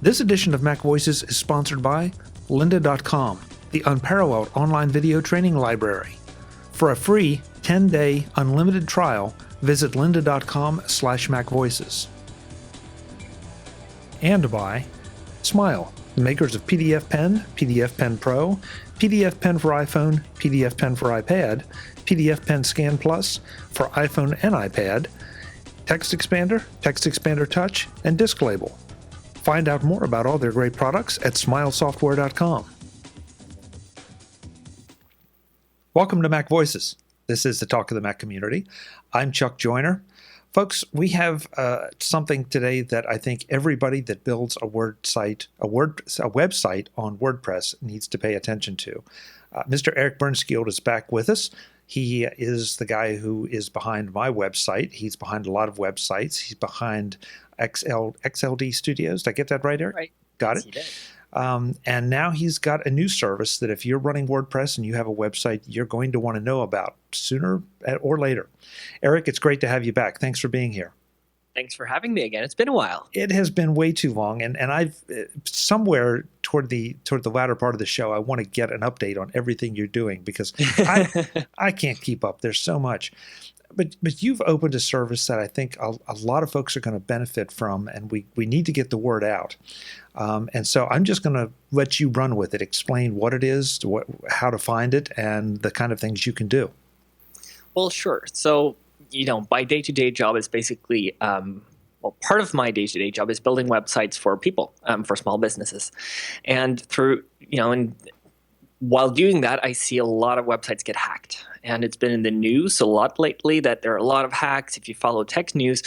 This edition of MacVoices is sponsored by lynda.com, the unparalleled online video training library. For a free 10-day unlimited trial, visit lynda.com/MacVoices. And by Smile, the makers of PDFpen, PDFpenPro, PDFpen for iPhone, PDFpen for iPad, PDFpen Scan Plus for iPhone and iPad, TextExpander, TextExpander Touch, and DiscLabel. Find out more about all their great products at smilesoftware.com. Welcome to MacVoices. This is the Talk of the Mac community. I'm Chuck Joyner. Folks, we have something today that I think everybody that builds a website on WordPress needs to pay attention to. Mr. Erik Bernskiold is back with us. He is the guy who is behind my website. He's behind a lot of websites. He's behind XLD Studios. Did I get that right, Eric? Right. Got yes, it? You did. And now he's got a new service that if you're running WordPress and you have a website, you're going to want to know about sooner or later. Erik, it's great to have you back. Thanks for being here. Thanks for having me again. It's been a while. It has been way too long, and I've somewhere toward the latter part of the show, I want to get an update on everything you're doing because I can't keep up. There's so much. But you've opened a service that I think a lot of folks are going to benefit from, and we need to get the word out. And so I'm just going to let you run with it, explain what it is, how to find it, and the kind of things you can do. Well, sure. So, my day-to-day job is basically, part of my day-to-day job is building websites for people, for small businesses. And while doing that, I see a lot of websites get hacked. And it's been in the news a lot lately that there are a lot of hacks. If you follow tech news,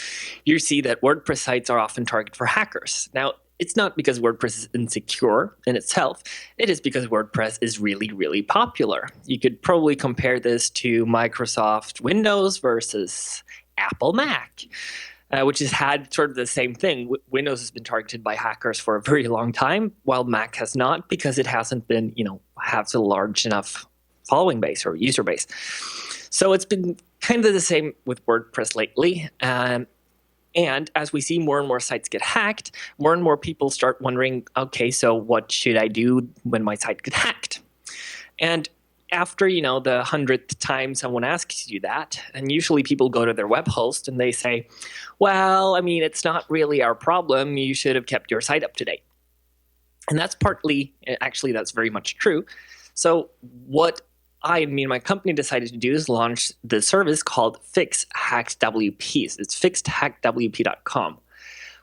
you see that WordPress sites are often targeted for hackers. Now, it's not because WordPress is insecure in itself. It is because WordPress is really, really popular. You could probably compare this to Microsoft Windows versus Apple Mac, which has had sort of the same thing. Windows has been targeted by hackers for a very long time, while Mac has not because it hasn't been, has a large enough following base or user base. So it's been kind of the same with WordPress lately. And as we see more and more sites get hacked, more and more people start wondering, okay, so what should I do when my site gets hacked? And after, the 100th time someone asks you that, and usually people go to their web host and they say, well, it's not really our problem. You should have kept your site up to date. And that's that's very much true. So what I and my company decided to do is launch the service called Fix Hacked WPs. It's fixedhackedwp.com,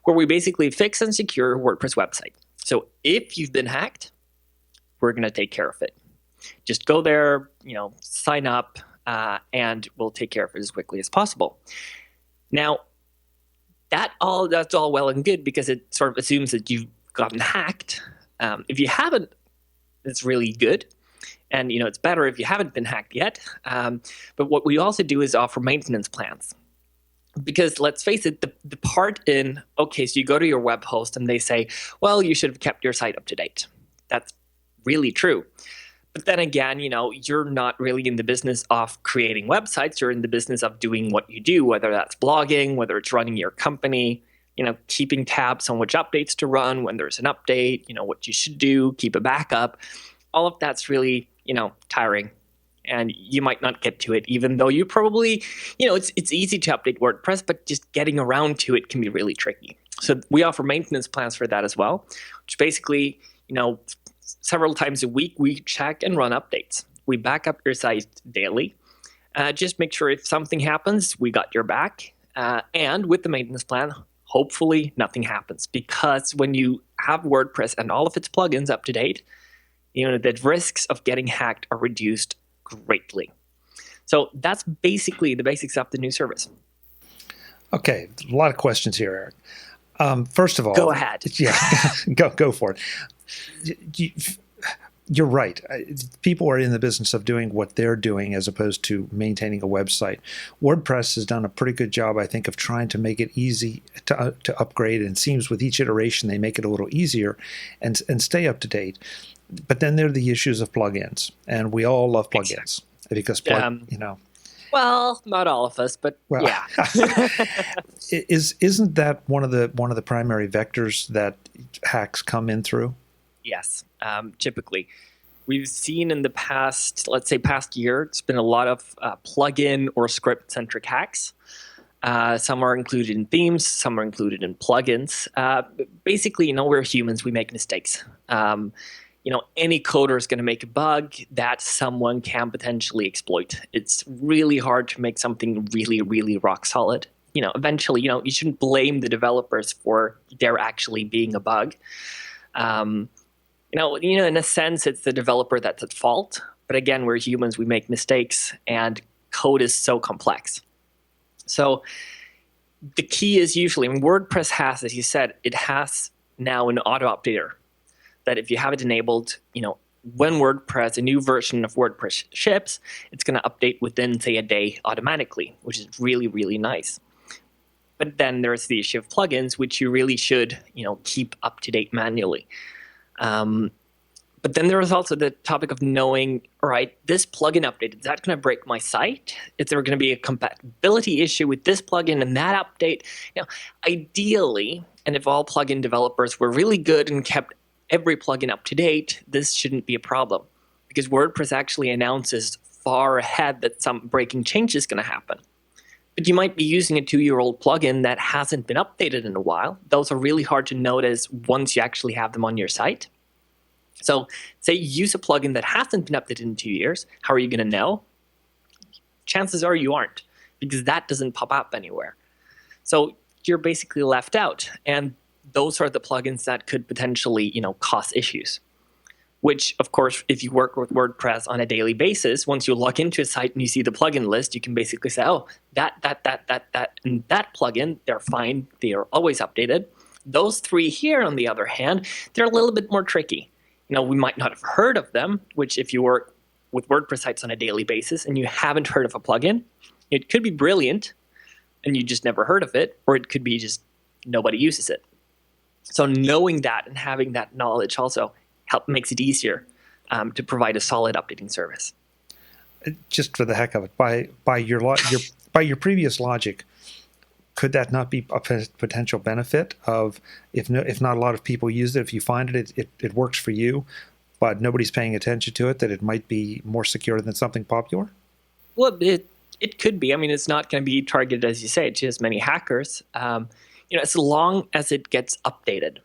where we basically fix and secure a WordPress website. So if you've been hacked, we're going to take care of it. Just go there, sign up, and we'll take care of it as quickly as possible. Now, that's all well and good because it sort of assumes that you've gotten hacked. If you haven't, it's really good. And, it's better if you haven't been hacked yet. But what we also do is offer maintenance plans. Because let's face it, the part so you go to your web host and they say, well, you should have kept your site up to date. That's really true. But then again, you're not really in the business of creating websites. You're in the business of doing what you do, whether that's blogging, whether it's running your company, keeping tabs on which updates to run, when there's an update, what you should do, keep a backup. All of that's really, tiring, and you might not get to it, even though you probably, it's easy to update WordPress, but just getting around to it can be really tricky. So we offer maintenance plans for that as well, which basically, several times a week, we check and run updates. We back up your site daily. Just make sure if something happens, we got your back. And with the maintenance plan, hopefully nothing happens, because when you have WordPress and all of its plugins up to date, the risks of getting hacked are reduced greatly. So that's basically the basics of the new service. Okay, a lot of questions here, Erik. First of all, go ahead. Yeah, go for it. You're right. People are in the business of doing what they're doing as opposed to maintaining a website. WordPress has done a pretty good job, I think, of trying to make it easy to upgrade. And it seems with each iteration, they make it a little easier and stay up to date. But then there are the issues of plugins, and we all love plugins. Because Well, not all of us, but well, yeah. isn't that one of the primary vectors that hacks come in through? Yes, typically. We've seen in the past, let's say past year, it's been a lot of plugin or script-centric hacks. Some are included in themes, some are included in plugins. Basically, we're humans, we make mistakes. Any coder is going to make a bug that someone can potentially exploit. It's really hard to make something really, really rock solid. Eventually, you shouldn't blame the developers for there actually being a bug. In a sense, it's the developer that's at fault. But again, we're humans, we make mistakes, and code is so complex. So the key is usually, WordPress has, as you said, it has now an auto updater that if you have it enabled, when WordPress, a new version of WordPress ships, it's going to update within, say, a day automatically, which is really, really nice. But then there's the issue of plugins, which you really should, keep up to date manually. But then there is also the topic of knowing, all right, this plugin update, is that going to break my site? Is there going to be a compatibility issue with this plugin and that update? Ideally, and if all plugin developers were really good and kept every plugin up to date, this shouldn't be a problem because WordPress actually announces far ahead that some breaking change is going to happen. But you might be using a 2-year-old plugin that hasn't been updated in a while. Those are really hard to notice once you actually have them on your site. So say you use a plugin that hasn't been updated in 2 years. How are you going to know? Chances are you aren't, because that doesn't pop up anywhere. So you're basically left out. And those are the plugins that could potentially, cause issues. Which, of course, if you work with WordPress on a daily basis, once you log into a site and you see the plugin list, you can basically say, oh, that, and that plugin, they're fine. They are always updated. Those 3 here, on the other hand, they're a little bit more tricky. We might not have heard of them, which if you work with WordPress sites on a daily basis and you haven't heard of a plugin, it could be brilliant and you just never heard of it, or it could be just nobody uses it. So knowing that and having that knowledge also makes it easier to provide a solid updating service. Just for the heck of it, by your previous logic, could that not be a potential benefit of if not a lot of people use it, if you find it works for you, but nobody's paying attention to it, that it might be more secure than something popular? Well, it could be. It's not going to be targeted, as you say, to as many hackers. As long as it gets updated,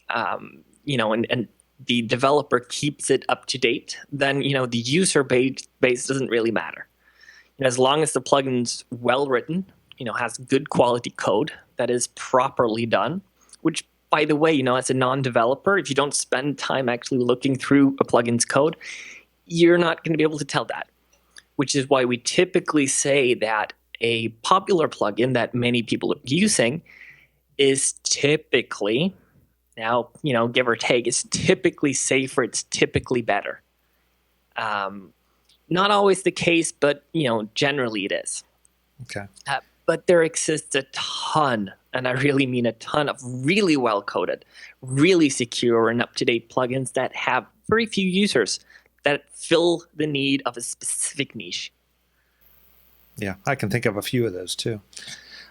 and the developer keeps it up to date, then, the user base doesn't really matter. As long as the plugin's well written, has good quality code that is properly done, which, by the way, as a non-developer, if you don't spend time actually looking through a plugin's code, you're not going to be able to tell that, which is why we typically say that a popular plugin that many people are using is typically, now, give or take, it's typically safer, it's typically better. Not always the case, but, generally it is. Okay. But there exists a ton, and I really mean a ton, of really well-coded, really secure and up-to-date plugins that have very few users that fill the need of a specific niche. Yeah, I can think of a few of those too.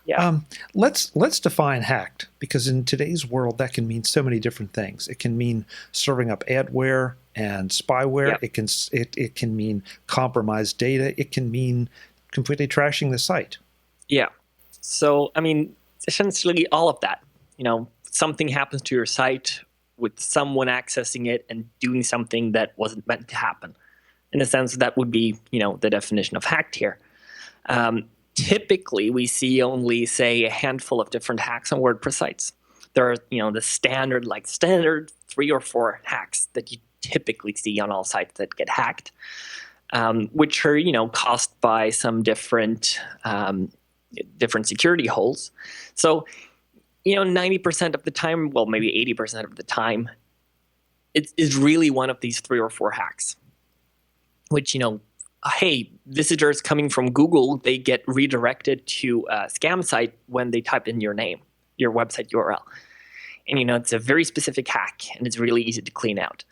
Yeah. Let's define hacked, because in today's world that can mean so many different things. It can mean serving up adware and spyware. Yeah. It can mean compromised data. It can mean completely trashing the site. Yeah. So, essentially all of that. Something happens to your site with someone accessing it and doing something that wasn't meant to happen. In a sense, that would be, the definition of hacked here. Typically, we see only, say, a handful of different hacks on WordPress sites. There are, the standard 3 or 4 hacks that you typically see on all sites that get hacked, which are, caused by some different security holes. So, 90% of the time, well, maybe 80% of the time, it is really one of these 3 or 4 hacks, which, hey, visitors coming from Google, they get redirected to a scam site when they type in your name, your website URL. And, it's a very specific hack, and it's really easy to clean out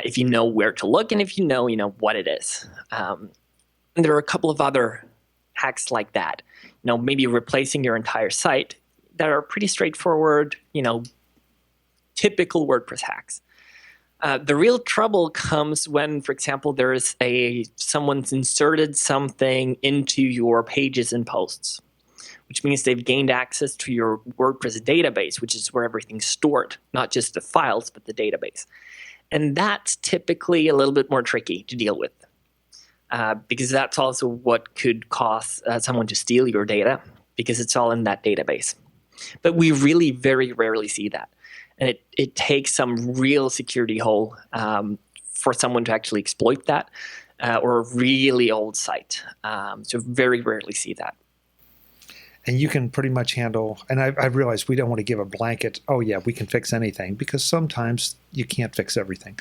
if you know where to look and if you know what it is. And there are a couple of other hacks like that. Maybe replacing your entire site that are pretty straightforward, typical WordPress hacks. The real trouble comes when, for example, someone's inserted something into your pages and posts, which means they've gained access to your WordPress database, which is where everything's stored, not just the files, but the database. And that's typically a little bit more tricky to deal with, because that's also what could cause someone to steal your data, because it's all in that database. But we really very rarely see that. And it takes some real security hole for someone to actually exploit that, or a really old site. So very rarely see that. And you can pretty much handle, and I realize we don't want to give a blanket, oh yeah, we can fix anything, because sometimes you can't fix everything.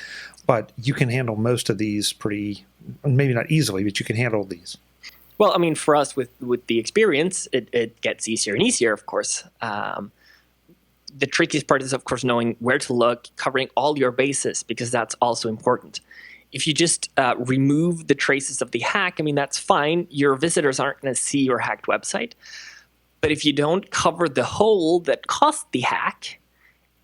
But you can handle most of these pretty, maybe not easily, but you can handle these. Well, I mean, for us with the experience, it gets easier and easier, of course. The trickiest part is, of course, knowing where to look, covering all your bases, because that's also important. If you just remove the traces of the hack, I mean, that's fine. Your visitors aren't going to see your hacked website. But if you don't cover the hole that caused the hack,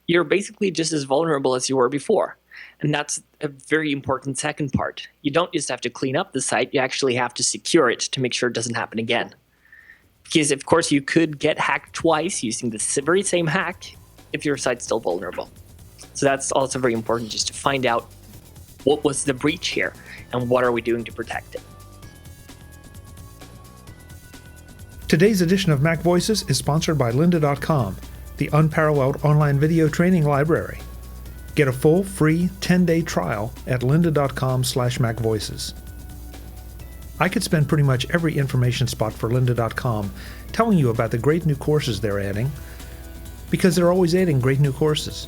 you're basically just as vulnerable as you were before. And that's a very important second part. You don't just have to clean up the site, you actually have to secure it to make sure it doesn't happen again. Because, of course, you could get hacked twice using the very same hack if your site's still vulnerable. So that's also very important, just to find out what was the breach here and what are we doing to protect it. Today's edition of MacVoices is sponsored by lynda.com, the unparalleled online video training library. Get a full free 10-day trial at lynda.com/MacVoices. I could spend pretty much every information spot for lynda.com telling you about the great new courses they're adding, because they're always adding great new courses.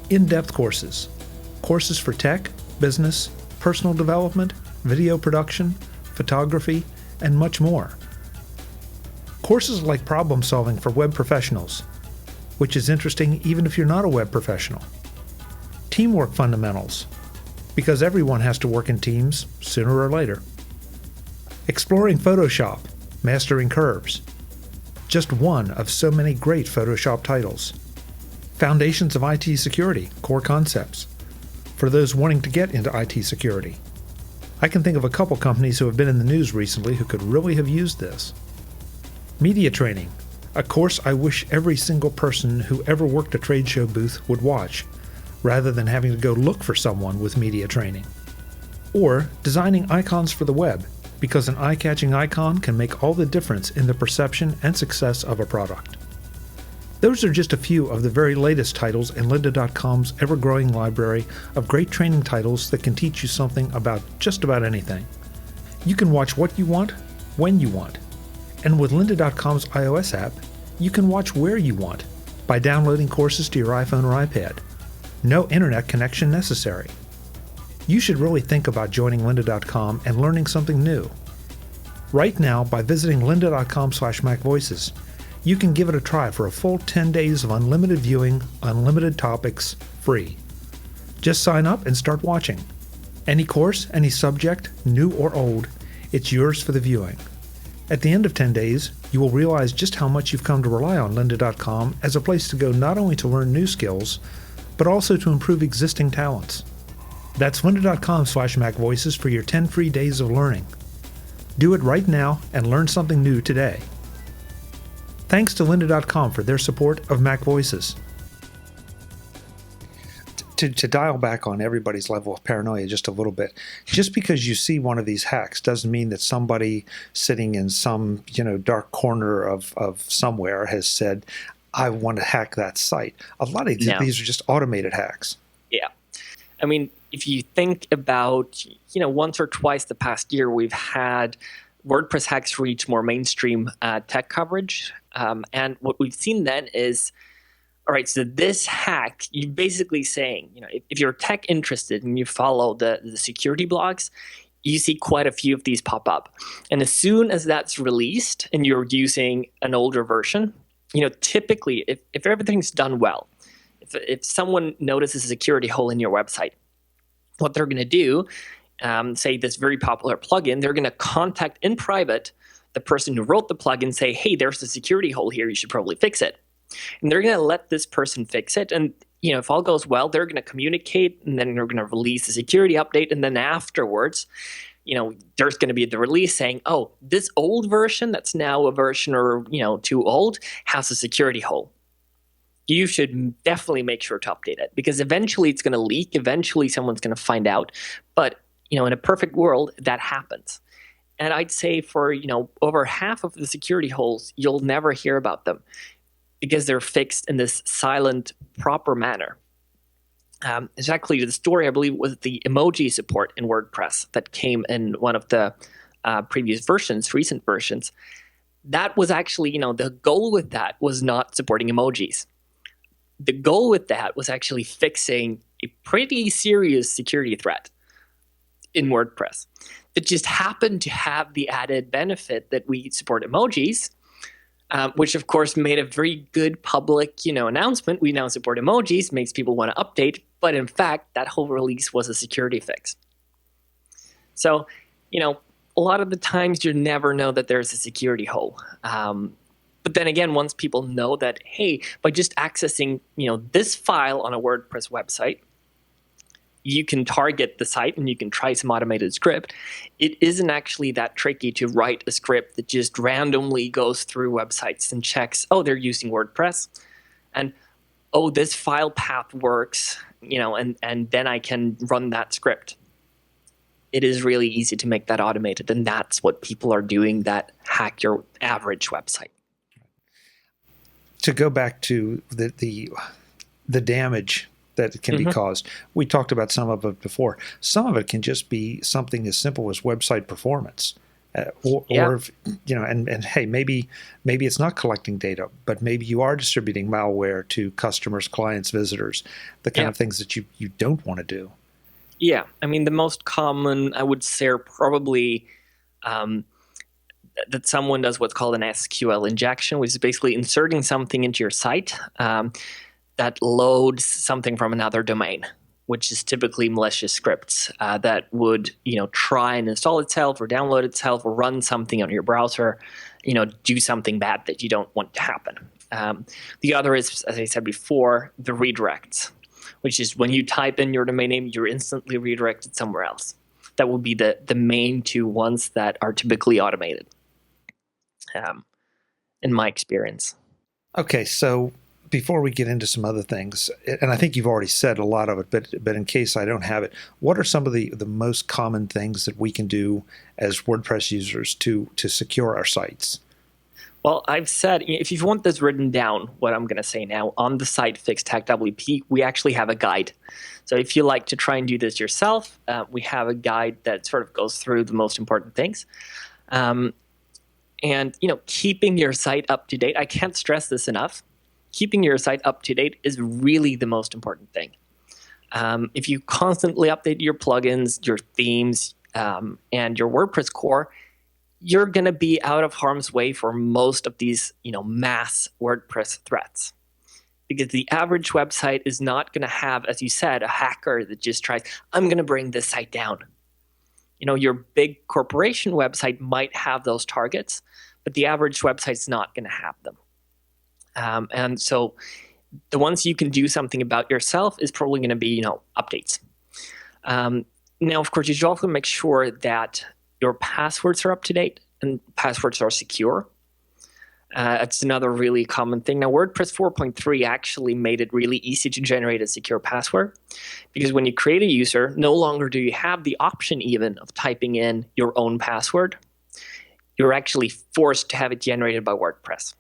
In-depth courses, courses for tech, business, personal development, video production, photography, and much more. Courses like problem solving for web professionals, which is interesting even if you're not a web professional. Teamwork fundamentals, because everyone has to work in teams sooner or later. Exploring Photoshop, mastering curves. Just one of so many great Photoshop titles. Foundations of IT security, core concepts, for those wanting to get into IT security. I can think of a couple companies who have been in the news recently who could really have used this. Media training, a course I wish every single person who ever worked a trade show booth would watch, rather than having to go look for someone with media training. Or designing icons for the web, because an eye-catching icon can make all the difference in the perception and success of a product. Those are just a few of the very latest titles in lynda.com's ever-growing library of great training titles that can teach you something about just about anything. You can watch what you want, when you want. And with lynda.com's iOS app, you can watch where you want by downloading courses to your iPhone or iPad. No internet connection necessary. You should really think about joining lynda.com and learning something new. Right now, by visiting lynda.com/MacVoices, you can give it a try for a full 10 days of unlimited viewing, unlimited topics, free. Just sign up and start watching. Any course, any subject, new or old, it's yours for the viewing. At the end of 10 days, you will realize just how much you've come to rely on lynda.com as a place to go not only to learn new skills, but also to improve existing talents. That's lynda.com/MacVoices for your 10 free days of learning. Do it right now and learn something new today. Thanks to lynda.com for their support of MacVoices. To dial back on everybody's level of paranoia just a little bit, just because you see one of these hacks doesn't mean that somebody sitting in some dark corner of somewhere has said, I want to hack that site. A lot of these are just automated hacks. Yeah. I mean, if you think about, once or twice the past year, we've had WordPress hacks reach more mainstream tech coverage. And what we've seen then is, all right, so this hack, you're basically saying, if you're tech interested and you follow the security blogs, you see quite a few of these pop up. And as soon as that's released and you're using an older version, typically if everything's done well, if someone notices a security hole in your website, what they're going to do say this very popular plugin, they're going to contact in private the person who wrote the plugin, say, hey, there's a security hole here, you should probably fix it. And they're going to let this person fix it. And if all goes well, they're going to communicate, and then they're going to release a security update. And then afterwards, there's going to be the release saying, oh, this old version that's now a version or, too old has a security hole. You should definitely make sure to update it, because eventually it's going to leak. Eventually someone's going to find out. But, in a perfect world, that happens. And I'd say for, over half of the security holes, you'll never hear about them because they're fixed in this silent, proper manner. Exactly the story, I believe, was the emoji support in WordPress that came in one of the previous versions, recent versions. That was actually, the goal with that was not supporting emojis. The goal with that was actually fixing a pretty serious security threat in WordPress that just happened to have the added benefit that we support emojis, which of course made a very good public, announcement. We now support emojis, makes people want to update, but in fact, that whole release was a security fix. So, a lot of the times you never know that there's a security hole. But then again, once people know that, hey, by just accessing, this file on a WordPress website, you can target the site and you can try some automated script. It isn't actually that tricky to write a script that just randomly goes through websites and checks, oh, they're using WordPress, and oh, this file path works, and then I can run that script. It is really easy to make that automated, and that's what people are doing that hack your average website. To go back to the damage that can be caused. We talked about some of it before. Some of it can just be something as simple as website performance, or if, and hey, maybe it's not collecting data, but maybe you are distributing malware to customers, clients, visitors, the kind of things that you don't want to do. Yeah, I mean, the most common, I would say, are probably that someone does what's called an SQL injection, which is basically inserting something into your site that loads something from another domain, which is typically malicious scripts that would, try and install itself or download itself or run something on your browser, do something bad that you don't want to happen. The other is, as I said before, the redirects, which is when you type in your domain name, you're instantly redirected somewhere else. That would be the main two ones that are typically automated, in my experience. Okay, so before we get into some other things, and I think you've already said a lot of it, but in case I don't have it, what are some of the most common things that we can do as WordPress users to secure our sites? Well, I've said, if you want this written down, what I'm going to say now, on the site Fix Tag WP, we actually have a guide. So if you like to try and do this yourself, we have a guide that sort of goes through the most important things. And, keeping your site up to date, I can't stress this enough. Keeping your site up to date is really the most important thing. If you constantly update your plugins, your themes, and your WordPress core, you're going to be out of harm's way for most of these, mass WordPress threats. Because the average website is not going to have, as you said, a hacker that just tries, I'm going to bring this site down. Your big corporation website might have those targets, but the average website's not going to have them. And so the ones you can do something about yourself is probably going to be, updates. Now, of course, you should also make sure that your passwords are up to date and passwords are secure. That's another really common thing. Now, WordPress 4.3 actually made it really easy to generate a secure password, because when you create a user, no longer do you have the option even of typing in your own password. You're actually forced to have it generated by WordPress.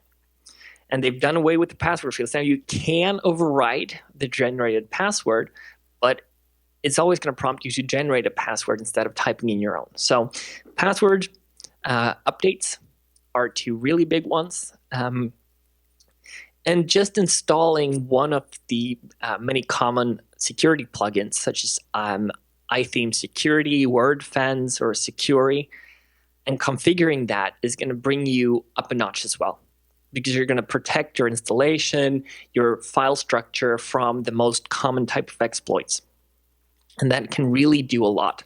And they've done away with the password fields. Now, you can override the generated password, but it's always going to prompt you to generate a password instead of typing in your own. So password updates are two really big ones. And just installing one of the many common security plugins, such as iTheme Security, WordFence, or Securi, and configuring that is going to bring you up a notch as well, because you're going to protect your installation, your file structure from the most common type of exploits. And that can really do a lot.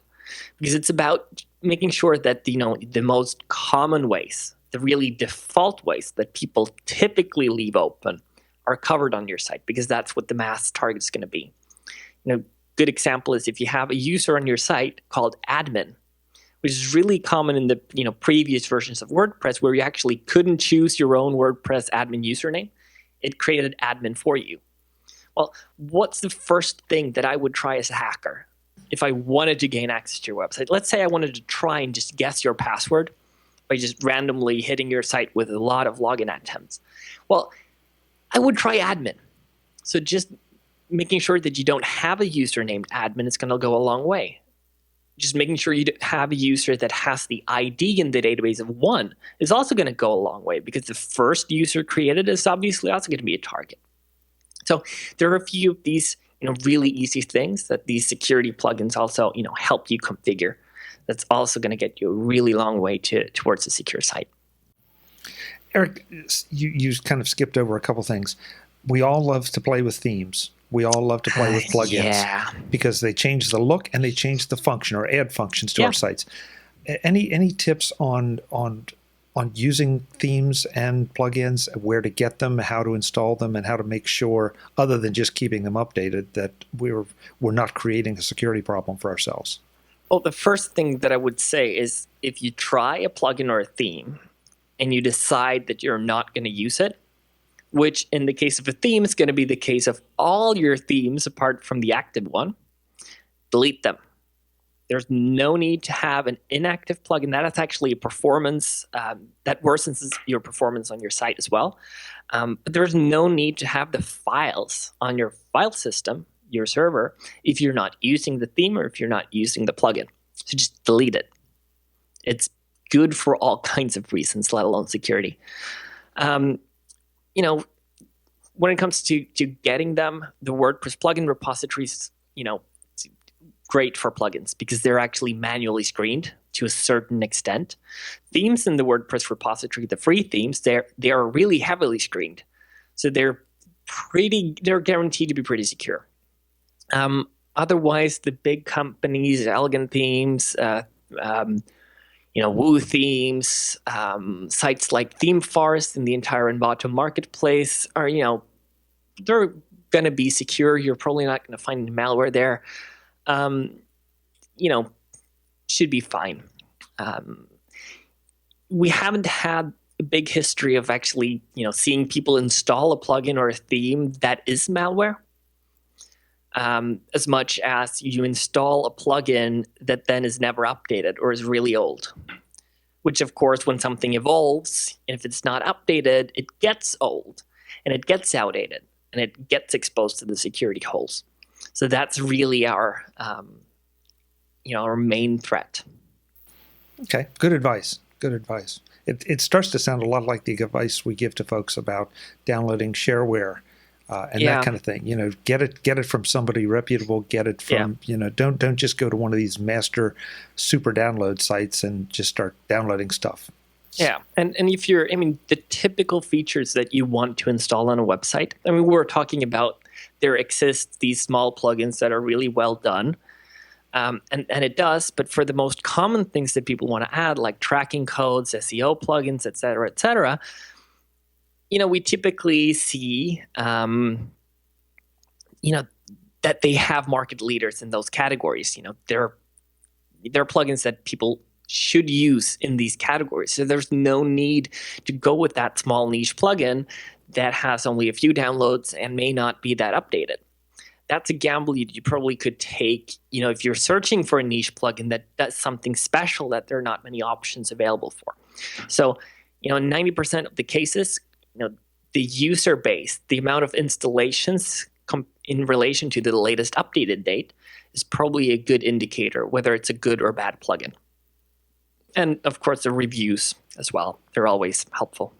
because it's about making sure that the most common ways, the really default ways that people typically leave open, are covered on your site, because that's what the mass target is going to be. Good example is if you have a user on your site called admin, which is really common in the previous versions of WordPress, where you actually couldn't choose your own WordPress admin username. It created admin for you. Well, what's the first thing that I would try as a hacker if I wanted to gain access to your website? Let's say I wanted to try and just guess your password by just randomly hitting your site with a lot of login attempts. Well, I would try admin. So just making sure that you don't have a user named admin is going to go a long way. Just making sure you have a user that has the ID in the database of 1 is also going to go a long way, because the first user created is obviously also going to be a target. So there are a few of these really easy things that these security plugins also help you configure. That's also going to get you a really long way towards a secure site. Erik, you kind of skipped over a couple things. We all love to play with themes. We all love to play with plugins because they change the look and they change the function or add functions to our sites. Any tips on using themes and plugins, where to get them, how to install them, and how to make sure, other than just keeping them updated, that we're not creating a security problem for ourselves? Well, the first thing that I would say is, if you try a plugin or a theme and you decide that you're not going to use it, which in the case of a theme is going to be the case of all your themes apart from the active one, delete them. There's no need to have an inactive plugin. That is actually a performance that worsens your performance on your site as well. But there's no need to have the files on your file system, your server, if you're not using the theme or if you're not using the plugin. So just delete it. It's good for all kinds of reasons, let alone security. When it comes to getting them, the WordPress plugin repositories, great for plugins because they're actually manually screened to a certain extent. Themes in the WordPress repository, the free themes, they are really heavily screened, so they're guaranteed to be pretty secure. Otherwise, the big companies, Elegant Themes, Woo Themes, sites like Theme Forest and the entire Envato marketplace are, they're going to be secure. You're probably not going to find any malware there. Should be fine. We haven't had a big history of actually, seeing people install a plugin or a theme that is malware. As much as you install a plugin that then is never updated or is really old. Which, of course, when something evolves, if it's not updated, it gets old and it gets outdated and it gets exposed to the security holes. So that's really our main threat. Okay, good advice. Good advice. It starts to sound a lot like the advice we give to folks about downloading shareware. That kind of thing, get it from somebody reputable. Get it from, don't just go to one of these master super download sites and just start downloading stuff. Yeah, and if the typical features that you want to install on a website, we're talking about there exists these small plugins that are really well done, and it does. But for the most common things that people want to add, like tracking codes, SEO plugins, et cetera, we typically see, that they have market leaders in those categories. They're plugins that people should use in these categories. So there's no need to go with that small niche plugin that has only a few downloads and may not be that updated. That's a gamble you probably could take, if you're searching for a niche plugin that does something special that there are not many options available for. So, in 90% of the cases, the user base, the amount of installations in relation to the latest updated date is probably a good indicator whether it's a good or bad plugin. And of course, the reviews as well. They're always helpful.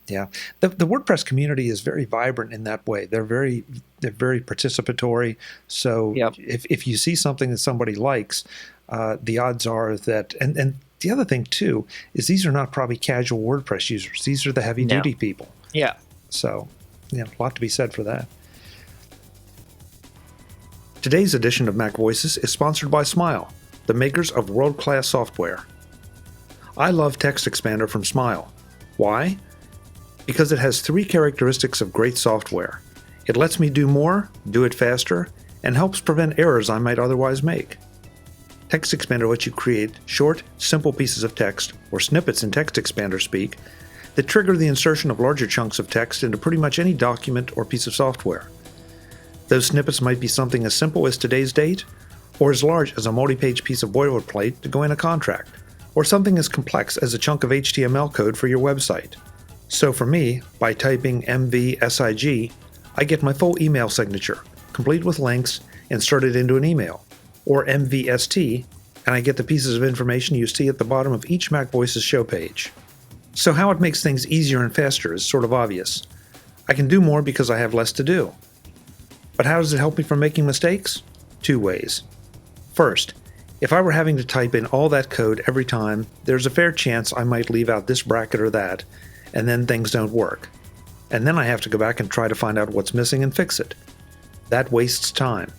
Yeah. The WordPress community is very vibrant in that way. They're very participatory. So if you see something that somebody likes, the odds are that, and the other thing too, is these are not probably casual WordPress users. These are the heavy duty people. Yeah. So, a lot to be said for that. Today's edition of MacVoices is sponsored by Smile. the makers of world-class software. I love TextExpander from Smile. Why? Because it has 3 characteristics of great software. It lets me do more, do it faster, and helps prevent errors I might otherwise make. TextExpander lets you create short, simple pieces of text, or snippets in TextExpander speak, that trigger the insertion of larger chunks of text into pretty much any document or piece of software. Those snippets might be something as simple as today's date, or as large as a multi-page piece of boilerplate to go in a contract, or something as complex as a chunk of HTML code for your website. So for me, by typing MVSIG, I get my full email signature, complete with links, inserted into an email, or MVST, and I get the pieces of information you see at the bottom of each MacVoices show page. So how it makes things easier and faster is sort of obvious. I can do more because I have less to do. But how does it help me from making mistakes? 2 ways. First, if I were having to type in all that code every time, there's a fair chance I might leave out this bracket or that, and then things don't work. And then I have to go back and try to find out what's missing and fix it. That wastes time.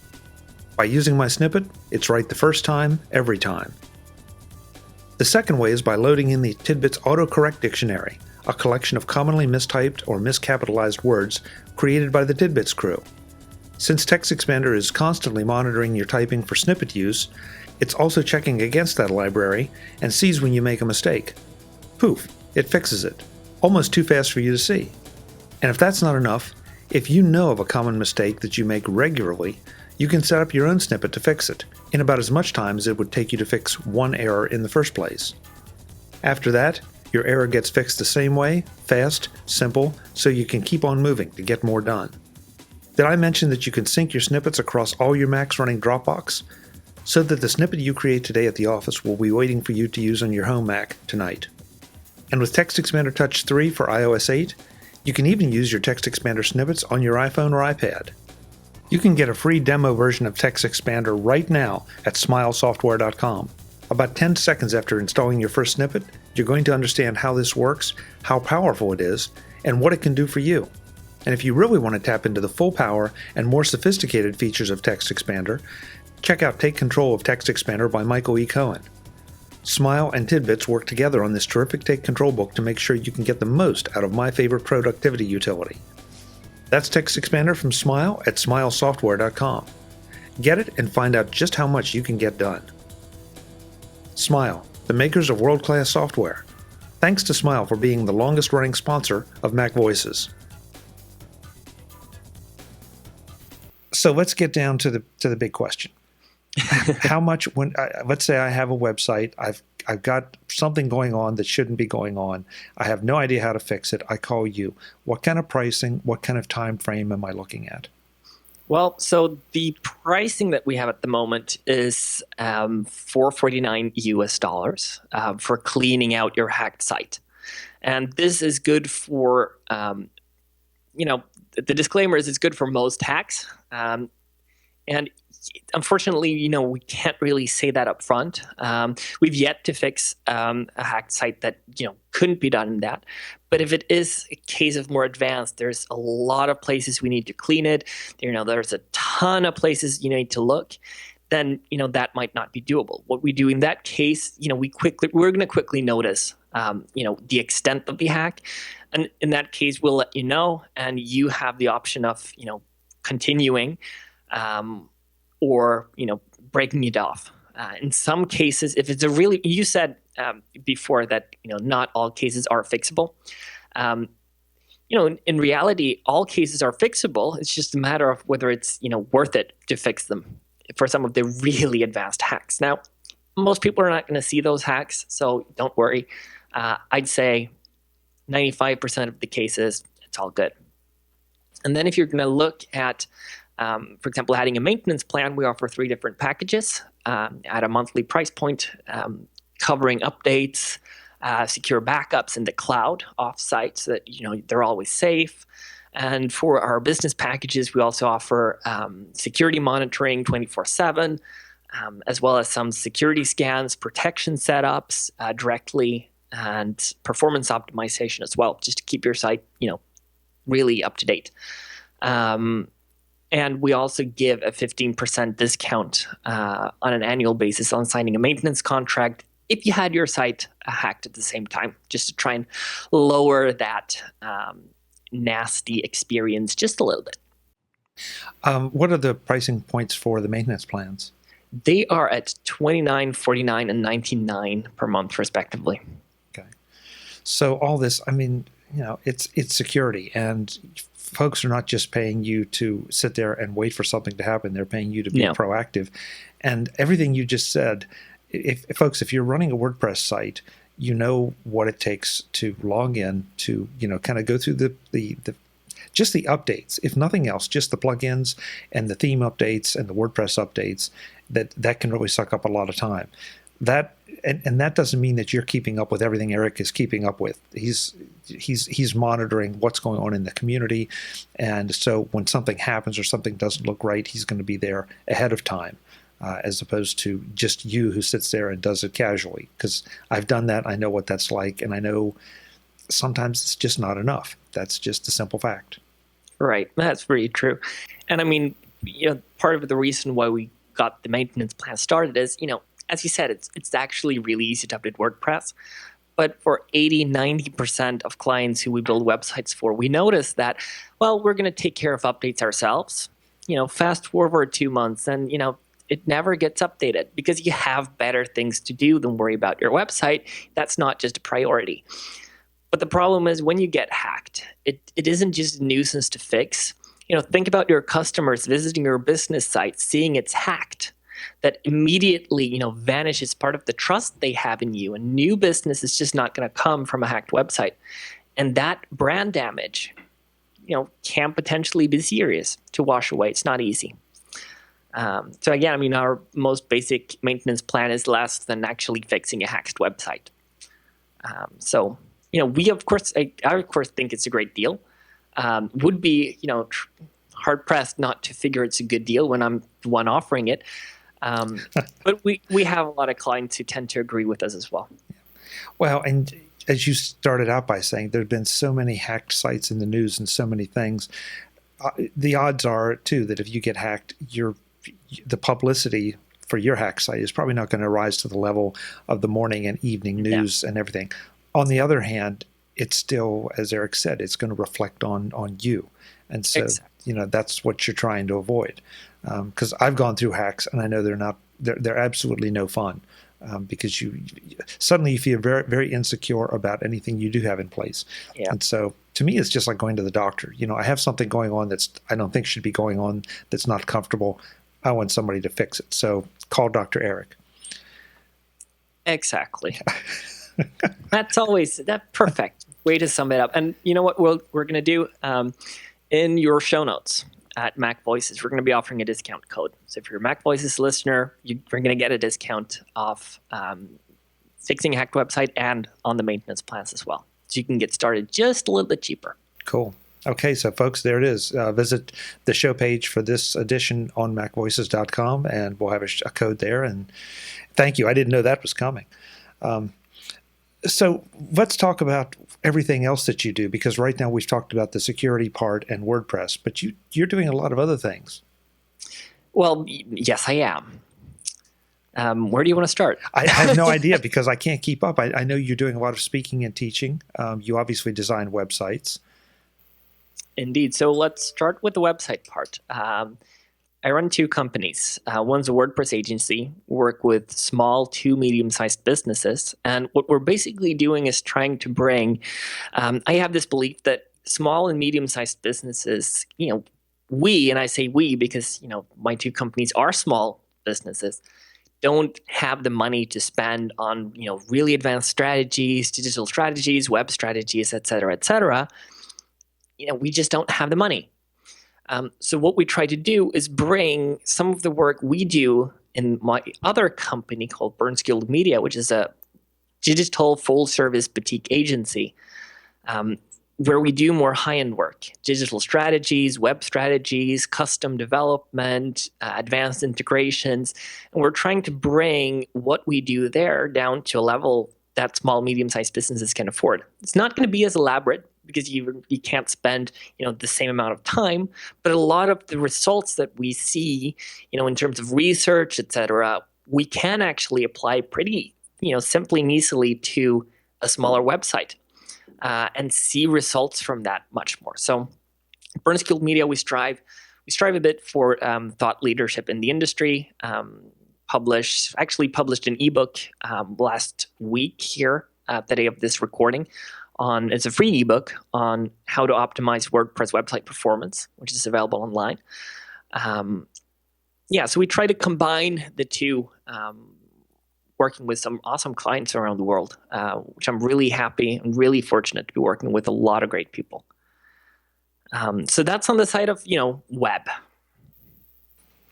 By using my snippet, it's right the first time, every time. The second way is by loading in the Tidbits Autocorrect Dictionary, a collection of commonly mistyped or miscapitalized words created by the Tidbits crew. Since TextExpander is constantly monitoring your typing for snippet use, it's also checking against that library and sees when you make a mistake. Poof, it fixes it, almost too fast for you to see. And if that's not enough, if you know of a common mistake that you make regularly, you can set up your own snippet to fix it, in about as much time as it would take you to fix one error in the first place. After that, your error gets fixed the same way, fast, simple, so you can keep on moving to get more done. Did I mention that you can sync your snippets across all your Macs running Dropbox? So that the snippet you create today at the office will be waiting for you to use on your home Mac tonight. And with TextExpander Touch 3 for iOS 8, you can even use your TextExpander snippets on your iPhone or iPad. You can get a free demo version of TextExpander right now at smilesoftware.com. About 10 seconds after installing your first snippet, you're going to understand how this works, how powerful it is, and what it can do for you. And if you really want to tap into the full power and more sophisticated features of TextExpander, check out Take Control of TextExpander by Michael E. Cohen. Smile and Tidbits work together on this terrific Take Control book to make sure you can get the most out of my favorite productivity utility. That's TextExpander from Smile at smilesoftware.com. Get it and find out just how much you can get done. Smile, the makers of world-class software. Thanks to Smile for being the longest-running sponsor of MacVoices. So let's get down to the big question. How much, when let's say I have a website, I've got something going on that shouldn't be going on. I have no idea how to fix it. I call you. What kind of pricing, what kind of time frame am I looking at? Well, so the pricing that we have at the moment is $449 US for cleaning out your hacked site. And this is good for, the disclaimer is it's good for most hacks. And unfortunately, we can't really say that up front. We've yet to fix a hacked site that, couldn't be done in that. But if it is a case of more advanced, there's a lot of places we need to clean it. There's a ton of places you need to look. Then, that might not be doable. What we do in that case, we're going to quickly notice, the extent of the hack. And in that case, we'll let you know, and you have the option of, continuing, or breaking it off. In some cases, if it's you said before that not all cases are fixable. In reality, all cases are fixable. It's just a matter of whether it's worth it to fix them for some of the really advanced hacks. Now, most people are not going to see those hacks, so don't worry. I'd say 95% of the cases, it's all good. And then if you're going to look at for example, adding a maintenance plan, we offer 3 different packages at a monthly price point, covering updates, secure backups in the cloud off-site so that they're always safe. And for our business packages, we also offer security monitoring 24/7, as well as some security scans, protection setups directly, and performance optimization as well, just to keep your site really up to date. And we also give a 15% discount on an annual basis on signing a maintenance contract if you had your site hacked at the same time, just to try and lower that nasty experience just a little bit. What are the pricing points for the maintenance plans? They are at $29, $49, and $99 per month, respectively. Okay. So all this, I mean, it's security, and folks are not just paying you to sit there and wait for something to happen. They're paying you to be proactive. And everything you just said, if you're running a WordPress site, you know what it takes to log in, to kind of go through the just the updates, if nothing else, just the plugins and the theme updates and the WordPress updates, that can really suck up a lot of time. And that doesn't mean that you're keeping up with everything Erik is keeping up with. He's monitoring what's going on in the community, and so when something happens or something doesn't look right, he's going to be there ahead of time, as opposed to just you who sits there and does it casually. Because I've done that, I know what that's like, and I know sometimes it's just not enough. That's just a simple fact. Right, that's very true. And I mean, part of the reason why we got the maintenance plan started is, as you said, it's actually really easy to update WordPress. But for 80-90% of clients who we build websites for, we notice that, well, we're going to take care of updates ourselves. Fast forward 2 months and, it never gets updated because you have better things to do than worry about your website. That's not just a priority. But the problem is when you get hacked, it isn't just a nuisance to fix. Think about your customers visiting your business site, seeing it's hacked. That immediately, vanishes part of the trust they have in you. A new business is just not going to come from a hacked website. And that brand damage, can potentially be serious to wash away. It's not easy. So again, our most basic maintenance plan is less than actually fixing a hacked website. We of course, I of course think it's a great deal. Would be, hard pressed not to figure it's a good deal when I'm the one offering it. But we have a lot of clients who tend to agree with us as well. Well, and as you started out by saying, there have been so many hacked sites in the news and so many things. The odds are, too, that if you get hacked, the publicity for your hack site is probably not going to rise to the level of the morning and evening news and everything. On the other hand, it's still, as Erik said, it's going to reflect on you. And so, exactly. That's what you're trying to avoid. Because I've gone through hacks and I know they're absolutely no fun. Because you suddenly feel very, very insecure about anything you do have in place. Yeah. And so to me, it's just like going to the doctor. I have something going on I don't think should be going on, that's not comfortable. I want somebody to fix it. So call Dr. Erik. Exactly. That's always that perfect way to sum it up. And you know what we're going to do? In your show notes at MacVoices, we're going to be offering a discount code. So if you're a MacVoices listener, you're going to get a discount off fixing a hacked website and on the maintenance plans as well. So you can get started just a little bit cheaper. Cool. Okay, so folks, there it is. Visit the show page for this edition on MacVoices.com, and we'll have a code there. And thank you. I didn't know that was coming. So let's talk about everything else that you do, because right now we've talked about the security part and WordPress, but you're doing a lot of other things. Well, yes, I am. Where do you want to start? I have no idea because I can't keep up. I know you're doing a lot of speaking and teaching. You obviously design websites. Indeed. So let's start with the website part. I run 2 companies. One's a WordPress agency, work with small to medium-sized businesses. And what we're basically doing is trying to bring, I have this belief that small and medium-sized businesses, we, and I say we because, my 2 companies are small businesses, don't have the money to spend on, really advanced strategies, digital strategies, web strategies, et cetera, et cetera. We just don't have the money. So what we try to do is bring some of the work we do in my other company called Bernskiold Media, which is a digital full-service boutique agency, where we do more high-end work, digital strategies, web strategies, custom development, advanced integrations. And we're trying to bring what we do there down to a level that small, medium-sized businesses can afford. It's not going to be as elaborate because you can't spend the same amount of time. But a lot of the results that we see, in terms of research, etc., we can actually apply pretty simply and easily to a smaller website and see results from that much more. So Bernskiold Media, we strive a bit for thought leadership in the industry. Published an ebook last week here at the day of this recording. It's a free ebook on how to optimize WordPress website performance, which is available online. So we try to combine the two, working with some awesome clients around the world, which I'm really happy and really fortunate to be working with a lot of great people. So that's on the side of web.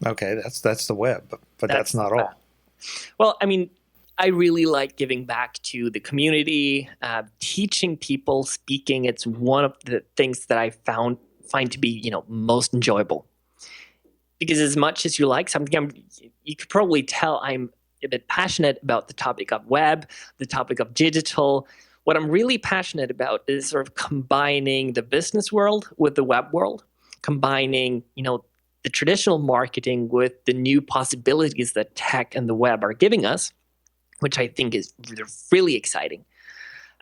Okay, that's the web, but that's not all. Well, I mean, I really like giving back to the community, teaching people, speaking. It's one of the things that I find to be most enjoyable. Because as much as you like something, you could probably tell I'm a bit passionate about the topic of web, the topic of digital. What I'm really passionate about is sort of combining the business world with the web world, combining the traditional marketing with the new possibilities that tech and the web are giving us, which I think is really exciting.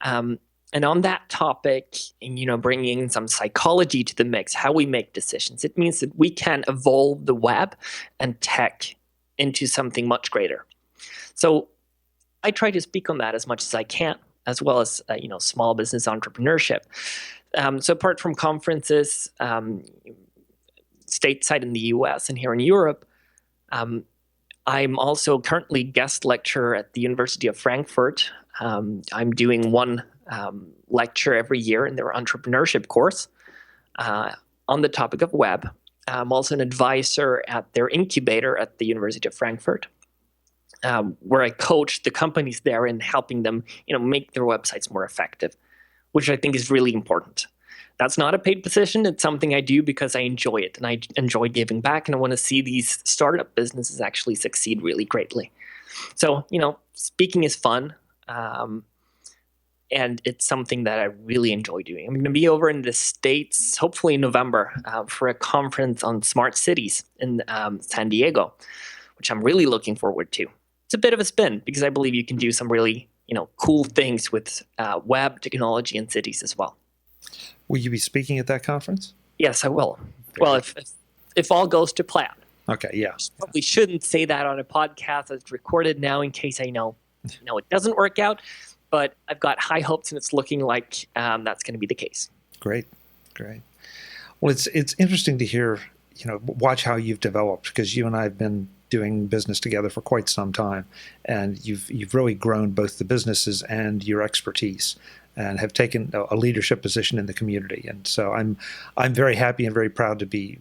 And on that topic, and bringing some psychology to the mix, how we make decisions, it means that we can evolve the web and tech into something much greater. So I try to speak on that as much as I can, as well as small business entrepreneurship. So apart from conferences, stateside in the US and here in Europe, I'm also currently guest lecturer at the University of Frankfurt. I'm doing one lecture every year in their entrepreneurship course on the topic of web. I'm also an advisor at their incubator at the University of Frankfurt, where I coach the companies there in helping them make their websites more effective, which I think is really important. That's not a paid position. It's something I do because I enjoy it, and I enjoy giving back, and I want to see these startup businesses actually succeed really greatly. So, speaking is fun, and it's something that I really enjoy doing. I'm going to be over in the States, hopefully in November, for a conference on smart cities in San Diego, which I'm really looking forward to. It's a bit of a spin because I believe you can do some really, cool things with web technology and cities as well. Will you be speaking at that conference? Yes, I will. Well, if all goes to plan. Okay, yeah. Probably shouldn't say that on a podcast that's recorded now in case I know it doesn't work out. But I've got high hopes, and it's looking like that's going to be the case. Great. Well, it's interesting to hear, watch how you've developed, because you and I have been doing business together for quite some time, and you've really grown both the businesses and your expertise, and have taken a leadership position in the community. And so I'm very happy and very proud to be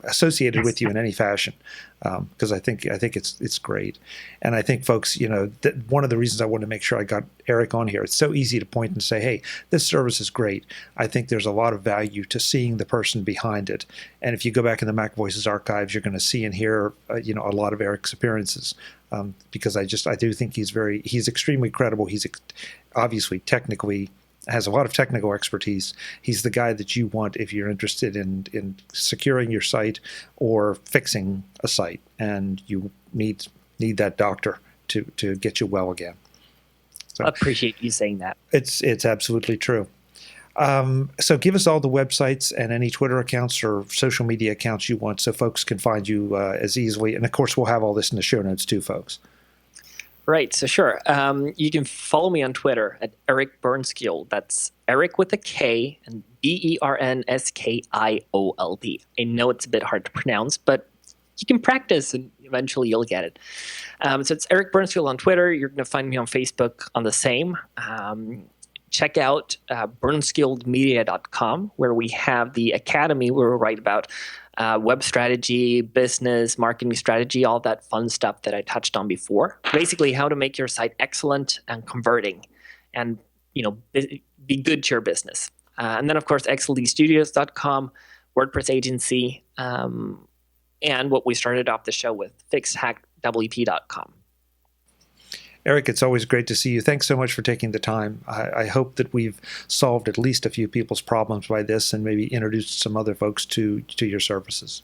associated with you in any fashion, because I think it's great. And I think, folks, that one of the reasons I wanted to make sure I got Erik on here, it's so easy to point and say, hey, this service is great. I think there's a lot of value to seeing the person behind it. And if you go back in the MacVoices archives, you're going to see and hear a lot of Erik's appearances, because I do think he's extremely credible. He's obviously technically has a lot of technical expertise. He's the guy that you want if you're interested in securing your site or fixing a site, and you need that doctor to get you well again. So I appreciate you saying that. It's absolutely true. So give us all the websites and any Twitter accounts or social media accounts you want, so folks can find you as easily. And of course, we'll have all this in the show notes too, folks. Right, so sure. You can follow me on Twitter at Erik Bernskiold. That's Erik with a K and Bernskiold. I know it's a bit hard to pronounce, but you can practice and eventually you'll get it. So it's Erik Bernskiold on Twitter. You're going to find me on Facebook on the same. Check out bernskioldmedia.com, where we have the academy where we write about web strategy, business, marketing strategy, all that fun stuff that I touched on before. Basically, how to make your site excellent and converting, and be good to your business. And then, of course, xldstudios.com, WordPress agency, and what we started off the show with, fixhackwp.com. Erik, it's always great to see you. Thanks so much for taking the time. I hope that we've solved at least a few people's problems by this and maybe introduced some other folks to your services.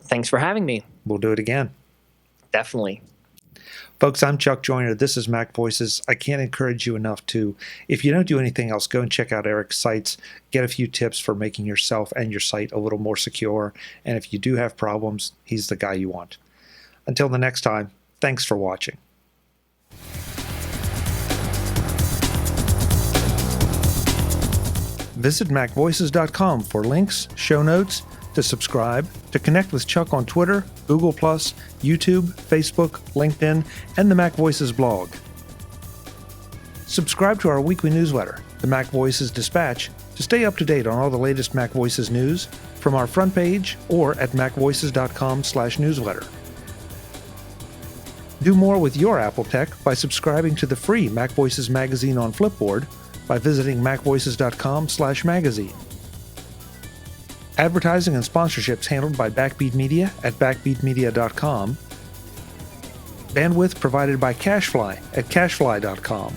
Thanks for having me. We'll do it again. Definitely. Folks, I'm Chuck Joyner. This is MacVoices. I can't encourage you enough to, if you don't do anything else, go and check out Erik's sites, get a few tips for making yourself and your site a little more secure. And if you do have problems, he's the guy you want. Until the next time, thanks for watching. Visit MacVoices.com for links, show notes, to subscribe, to connect with Chuck on Twitter, Google+, YouTube, Facebook, LinkedIn, and the MacVoices blog. Subscribe to our weekly newsletter, the MacVoices Dispatch, to stay up to date on all the latest MacVoices news from our front page or at MacVoices.com/newsletter. Do more with your Apple tech by subscribing to the free MacVoices magazine on Flipboard by visiting MacVoices.com/magazine. Advertising and sponsorships handled by Backbeat Media at backbeatmedia.com. Bandwidth provided by CacheFly at cachefly.com.